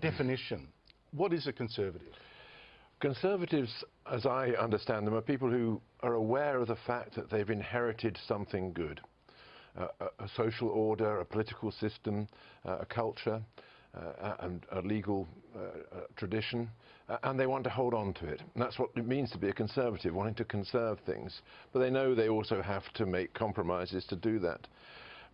definition, what is a conservative? Conservatives, as I understand them, are people who are aware of the fact that they've inherited something good. A social order, a political system, a culture, and a legal tradition, and they want to hold on to it. And that's what it means to be a conservative, wanting to conserve things. But they know they also have to make compromises to do that.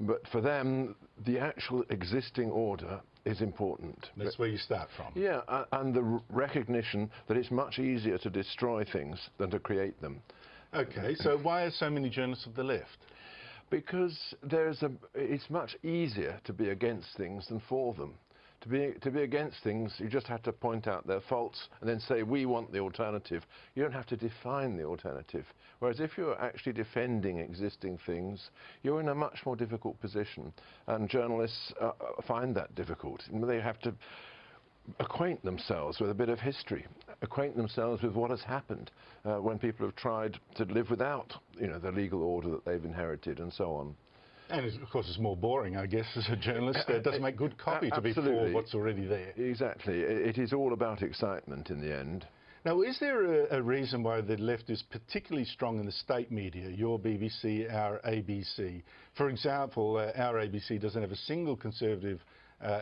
But for them, the actual existing order is important. That's where you start from. Yeah, and the recognition that it's much easier to destroy things than to create them. Okay, so why are so many journalists of the left? Because it's much easier to be against things than for them. To be against things, you just have to point out their faults and then say, we want the alternative. You don't have to define the alternative. Whereas if you're actually defending existing things, you're in a much more difficult position. And journalists find that difficult. They have to acquaint themselves with a bit of history, acquaint themselves with what has happened when people have tried to live without, the legal order that they've inherited and so on. And of course it's more boring, I guess, as a journalist. It doesn't make good copy to be for what's already there. Exactly. It is all about excitement in the end. Now, is there a reason why the left is particularly strong in the state media, your BBC, our ABC? For example, our ABC doesn't have a single Conservative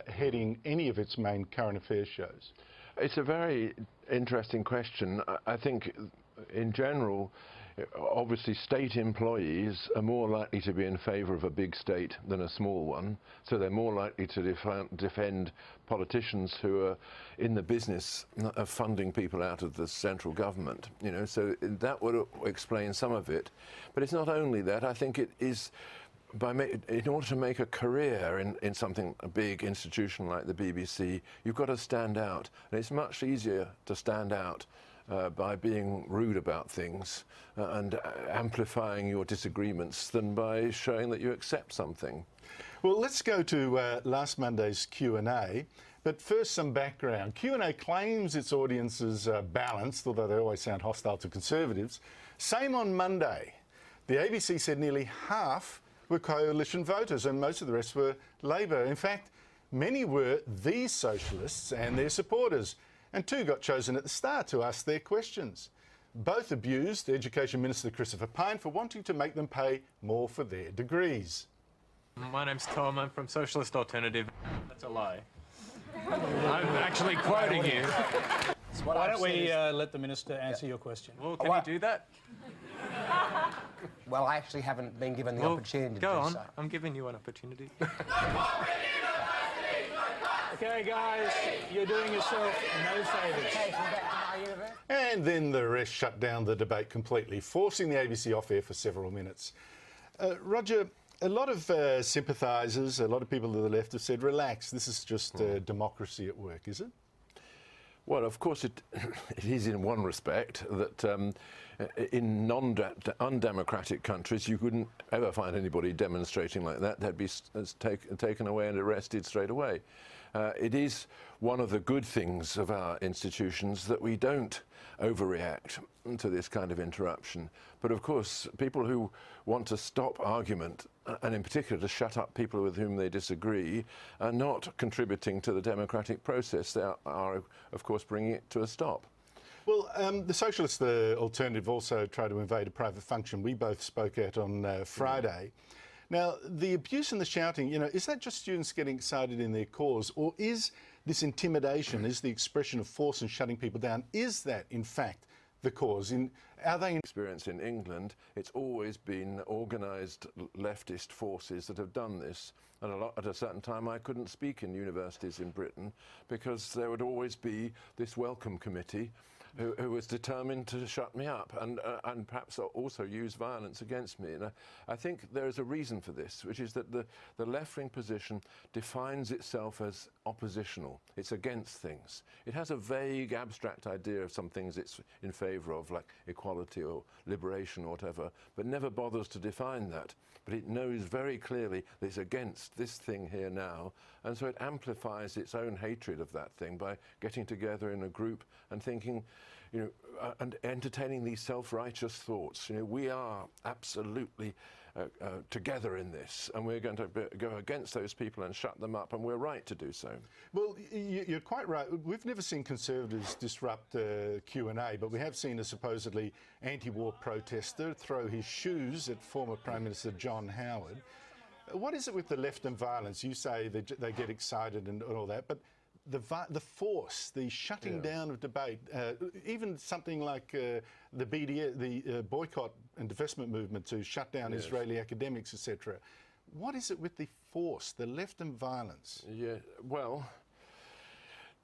heading any of its main current affairs shows. It's a very interesting question. I think, in general, obviously state employees are more likely to be in favour of a big state than a small one, so they're more likely to defend politicians who are in the business of funding people out of the central government, so that would explain some of it. But it's not only that. I think it is in order to make a career in something, a big institution like the BBC, you've got to stand out, and it's much easier to stand out by being rude about things and amplifying your disagreements than by showing that you accept something. Well, let's go to last Monday's Q&A, but first some background. Q&A claims its audience is balanced, although they always sound hostile to Conservatives. Same on Monday. The ABC said nearly half were coalition voters and most of the rest were Labor. In fact, many were these socialists and their supporters, and two got chosen at the start to ask their questions. Both abused Education Minister Christopher Pyne for wanting to make them pay more for their degrees. My name's Tom, I'm from Socialist Alternative. That's a lie. I'm actually quoting you. Why don't we let the Minister answer your question? Well, can you do that? Well, I actually haven't been given the opportunity to do so. Go on, I'm giving you an opportunity. Okay, guys, you're doing yourself no favours. And then the rest shut down the debate completely, forcing the ABC off air for several minutes. Roger, a lot of sympathisers, a lot of people to the left have said, relax, this is just democracy at work, is it? Well, of course it is in one respect, that in undemocratic countries you couldn't ever find anybody demonstrating like that. They'd be taken away and arrested straight away. It is one of the good things of our institutions that we don't overreact to this kind of interruption. But of course, people who want to stop argument, and in particular to shut up people with whom they disagree, are not contributing to the democratic process. They are of course, bringing it to a stop. Well, the Socialists, the Alternative, also tried to invade a private function we both spoke at on Friday. Now, the abuse and the shouting, is that just students getting excited in their cause, or is this intimidation, is the expression of force and shutting people down, is that, in fact, the cause? Are they experience in England? It's always been organised leftist forces that have done this. And at a certain time, I couldn't speak in universities in Britain because there would always be this welcome committee who was determined to shut me up and perhaps also use violence against me. And I think there is a reason for this, which is that the left-wing position defines itself as oppositional. It's against things. It has a vague, abstract idea of some things it's in favour of, like equality or liberation or whatever, but never bothers to define that. But it knows very clearly that it's against this thing here now, and so it amplifies its own hatred of that thing by getting together in a group and thinking, and entertaining these self-righteous thoughts. We are absolutely together in this, and we're going to go against those people and shut them up, and we're right to do so. Well, you're quite right. We've never seen Conservatives disrupt Q&A, but we have seen a supposedly anti-war protester throw his shoes at former Prime Minister John Howard. What is it with the left and violence? You say they get excited and all that, but the force, the shutting down of debate, even something like the BDS, the boycott and divestment movement to shut down Israeli academics, etc. What is it with the force, the left and violence? Yeah, well,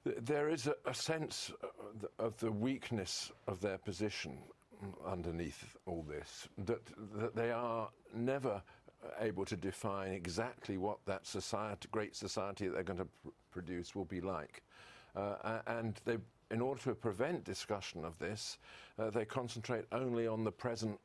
there is a sense of the weakness of their position underneath all this, that they are never able to define exactly what that great society that they're going to produce will be like. And in order to prevent discussion of this, they concentrate only on the present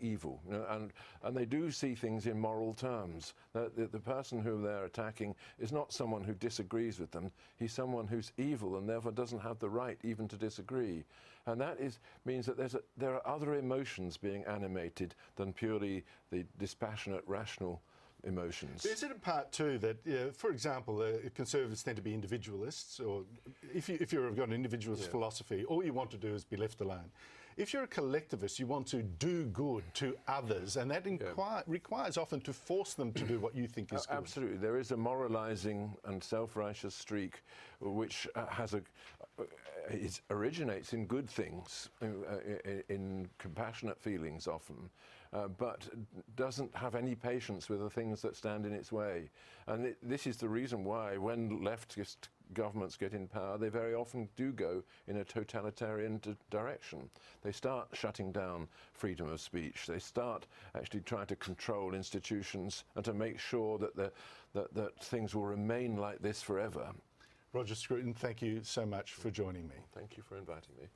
evil, and they do see things in moral terms. The person who they're attacking is not someone who disagrees with them. He's someone who's evil and therefore doesn't have the right even to disagree. And that means that there are other emotions being animated than purely the dispassionate, rational emotions. Is it a part too that, for example, Conservatives tend to be individualists, or if you've got an individualist philosophy, all you want to do is be left alone. If you're a collectivist, you want to do good to others, and that requires often to force them to do what you think is good. Absolutely. There is a moralising and self-righteous streak which originates in good things, in compassionate feelings often, but doesn't have any patience with the things that stand in its way. And this is the reason why when leftist governments get in power, they very often do go in a totalitarian direction. They start shutting down freedom of speech. They start actually trying to control institutions and to make sure that things will remain like this forever. Roger Scruton, thank you so much for joining me. Thank you for inviting me.